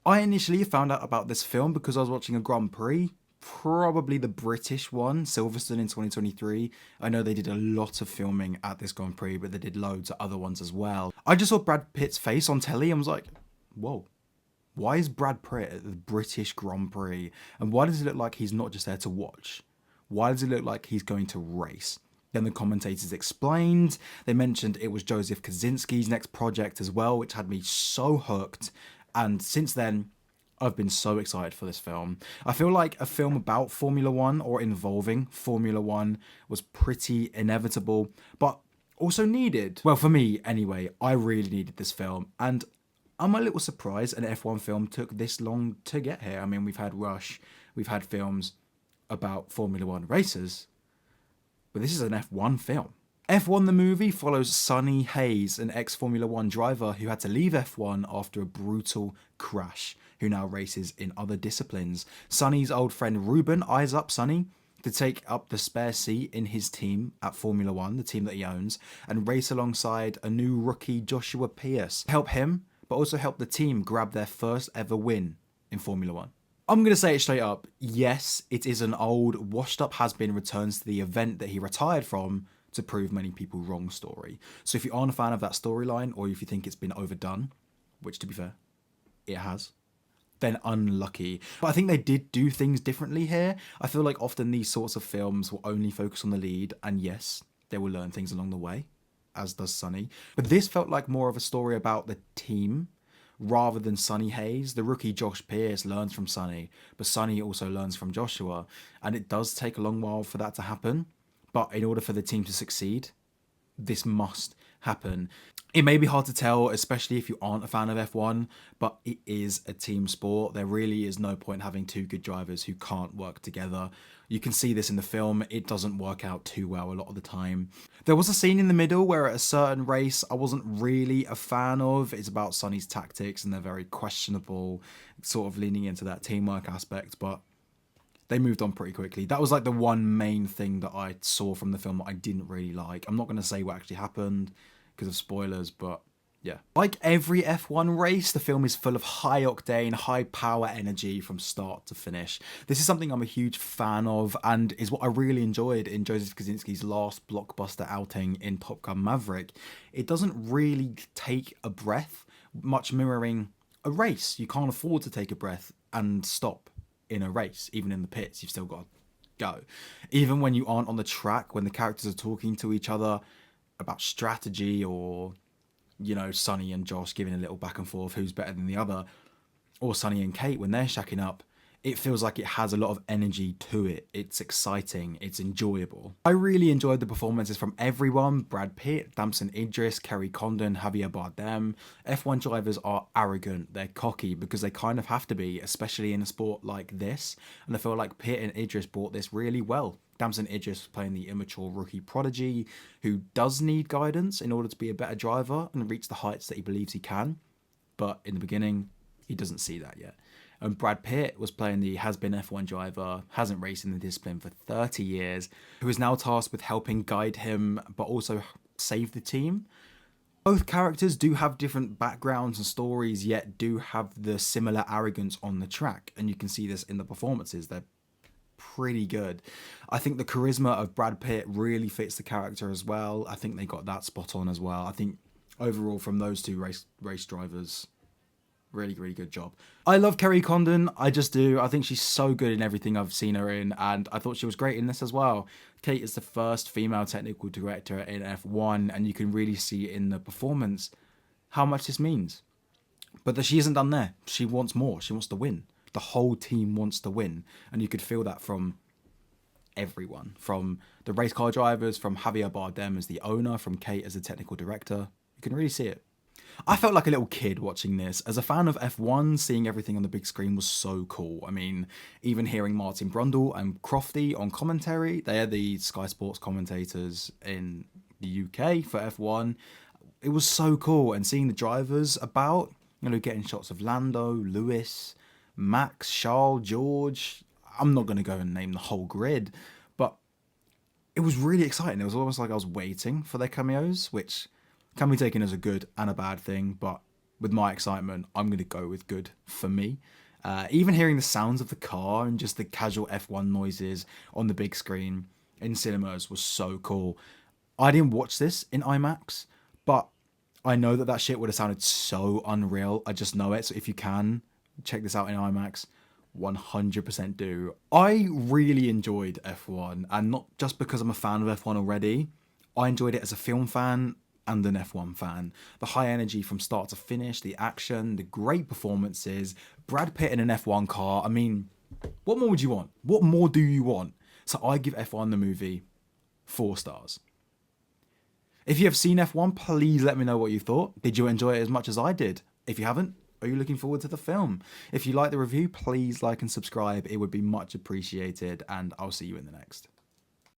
I initially found out about this film because I was watching a Grand Prix, probably the British one, Silverstone in 2023. I know they did a lot of filming at this Grand Prix, but they did loads of other ones as well. I just saw Brad Pitt's face on telly and was like, whoa, why is Brad Pitt at the British Grand Prix? And why does it look like he's not just there to watch? Why does it look like he's going to race? Then the commentators explained. They mentioned it was Joseph Kosinski's next project as well, which had me so hooked. And since then, I've been so excited for this film. I feel like a film about Formula One or involving Formula One was pretty inevitable, but also needed. Well, for me, anyway, I really needed this film. And I'm a little surprised an F1 film took this long to get here. I mean, we've had Rush, we've had films about Formula One racers, but this is an F1 film. F1 the movie follows Sonny Hayes, an ex-Formula One driver who had to leave F1 after a brutal crash, who now races in other disciplines. Sonny's old friend Ruben eyes up Sonny to take up the spare seat in his team at Formula One, the team that he owns, and race alongside a new rookie Joshua Pierce. Help him, but also help the team grab their first ever win in Formula One. I'm going to say it straight up. Yes, it is an old, washed up has-been returns to the event that he retired from to prove many people wrong story. So if you aren't a fan of that storyline, or if you think it's been overdone, which to be fair, it has, then unlucky. But I think they did do things differently here. I feel like often these sorts of films will only focus on the lead, and yes, they will learn things along the way, as does Sonny. But this felt like more of a story about the team rather than Sonny Hayes. The rookie Josh Pierce learns from Sonny, but Sonny also learns from Joshua. And it does take a long while for that to happen. But in order for the team to succeed, this must happen. It may be hard to tell, especially if you aren't a fan of F1, but it is a team sport. There really is no point having two good drivers who can't work together. You can see this in the film. It doesn't work out too well a lot of the time. There was a scene in the middle where at a certain race I wasn't really a fan of. It's about Sonny's tactics and they're very questionable, sort of leaning into that teamwork aspect, but they moved on pretty quickly. That was like the one main thing that I saw from the film that I didn't really like. I'm not going to say what actually happened because of spoilers, but yeah. Like every F1 race, the film is full of high octane, high power energy from start to finish. This is something I'm a huge fan of and is what I really enjoyed in Joseph Kosinski's last blockbuster outing in Top Gun Maverick. It doesn't really take a breath, much mirroring a race. You can't afford to take a breath and stop in a race. Even in the pits, you've still got to go. Even when you aren't on the track, when the characters are talking to each other about strategy, or you know, Sonny and Josh giving a little back and forth who's better than the other, or Sonny and Kate when they're shacking up, it feels like it has a lot of energy to it. It's exciting, it's enjoyable. I really enjoyed the performances from everyone: Brad Pitt, Damson Idris, Kerry Condon, Javier Bardem. F1 drivers are arrogant, they're cocky, because they kind of have to be, especially in a sport like this, and I feel like Pitt and Idris brought this really well. Damson Idris playing the immature rookie prodigy who does need guidance in order to be a better driver and reach the heights that he believes he can, but in the beginning, he doesn't see that yet. And Brad Pitt was playing the has-been F1 driver, hasn't raced in the discipline for 30 years, who is now tasked with helping guide him, but also save the team. Both characters do have different backgrounds and stories, yet do have the similar arrogance on the track. And you can see this in the performances. They're pretty good. I think the charisma of Brad Pitt really fits the character as well. I think they got that spot on as well. I think overall from those two race drivers, really, really good job. I love Kerry Condon. I just do. I think she's so good in everything I've seen her in, and I thought she was great in this as well. Kate is the first female technical director in F1, and you can really see in the performance how much this means. But that she isn't done there. She wants more. She wants to win. The whole team wants to win, and you could feel that from everyone. From the race car drivers, from Javier Bardem as the owner, from Kate as the technical director. You can really see it. I felt like a little kid watching this. As a fan of F1, seeing everything on the big screen was so cool. I mean, even hearing Martin Brundle and Crofty on commentary, they are the Sky Sports commentators in the UK for F1. It was so cool. And seeing the drivers about, you know, getting shots of Lando, Lewis, Max, Charles, George. I'm not going to go and name the whole grid, but it was really exciting. It was almost like I was waiting for their cameos, which can be taken as a good and a bad thing, but with my excitement, I'm going to go with good for me. Even hearing the sounds of the car and just the casual F1 noises on the big screen in cinemas was so cool. I didn't watch this in IMAX, but I know that that shit would have sounded so unreal. I just know it. So if you can check this out in IMAX, 100% do. I really enjoyed F1, and not just because I'm a fan of F1 already. I enjoyed it as a film fan and an F1 fan. The high energy from start to finish, the action, the great performances, Brad Pitt in an F1 car. I mean, what more would you want? What more do you want? So I give F1 the movie 4 stars. If you have seen F1, please let me know what you thought. Did you enjoy it as much as I did? If you haven't, are you looking forward to the film? If you like the review, please like and subscribe. It would be much appreciated, and I'll see you in the next.